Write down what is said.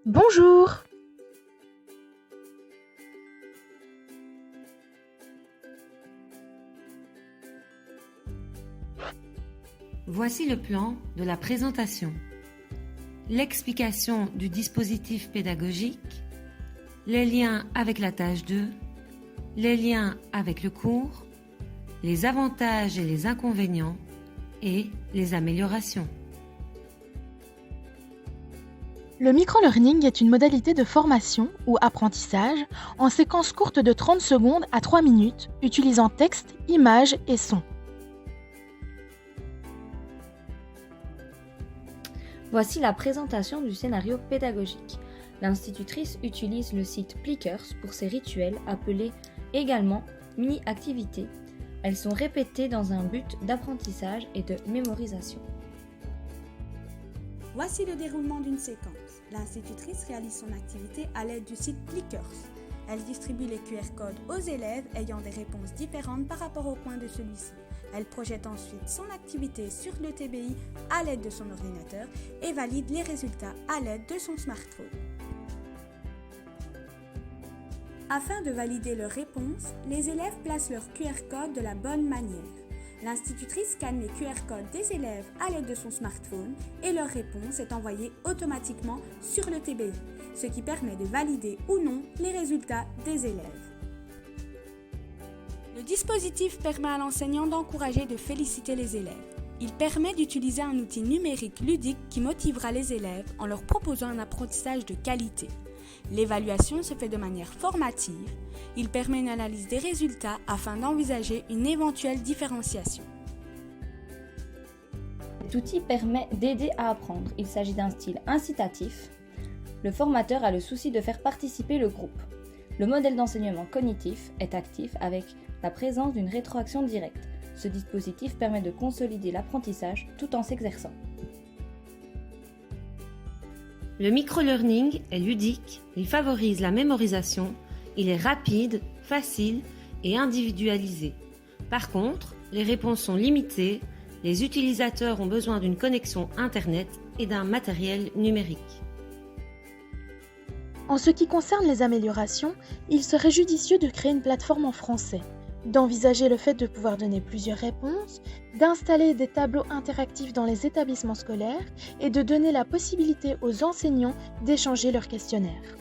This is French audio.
Bonjour! Voici le plan de la présentation. L'explication du dispositif pédagogique, les liens avec la tâche 2, les liens avec le cours, les avantages et les inconvénients et les améliorations. Le microlearning est une modalité de formation ou apprentissage en séquence courte de 30 secondes à 3 minutes, utilisant texte, images et son. Voici la présentation du scénario pédagogique. L'institutrice utilise le site Plickers pour ses rituels appelés également mini-activités. Elles sont répétées dans un but d'apprentissage et de mémorisation. Voici le déroulement d'une séquence. L'institutrice réalise son activité à l'aide du site Plickers. Elle distribue les QR codes aux élèves ayant des réponses différentes par rapport au point de celui-ci. Elle projette ensuite son activité sur le TBI à l'aide de son ordinateur et valide les résultats à l'aide de son smartphone. Afin de valider leurs réponses, les élèves placent leur QR code de la bonne manière. L'institutrice scanne les QR codes des élèves à l'aide de son smartphone et leur réponse est envoyée automatiquement sur le TBI, ce qui permet de valider ou non les résultats des élèves. Le dispositif permet à l'enseignant d'encourager et de féliciter les élèves. Il permet d'utiliser un outil numérique ludique qui motivera les élèves en leur proposant un apprentissage de qualité. L'évaluation se fait de manière formative. Il permet une analyse des résultats afin d'envisager une éventuelle différenciation. Cet outil permet d'aider à apprendre. Il s'agit d'un style incitatif. Le formateur a le souci de faire participer le groupe. Le modèle d'enseignement cognitif est actif avec la présence d'une rétroaction directe. Ce dispositif permet de consolider l'apprentissage tout en s'exerçant. Le microlearning est ludique, il favorise la mémorisation, il est rapide, facile et individualisé. Par contre, les réponses sont limitées, les utilisateurs ont besoin d'une connexion Internet et d'un matériel numérique. En ce qui concerne les améliorations, il serait judicieux de créer une plateforme en français, d'envisager le fait de pouvoir donner plusieurs réponses, d'installer des tableaux interactifs dans les établissements scolaires et de donner la possibilité aux enseignants d'échanger leurs questionnaires.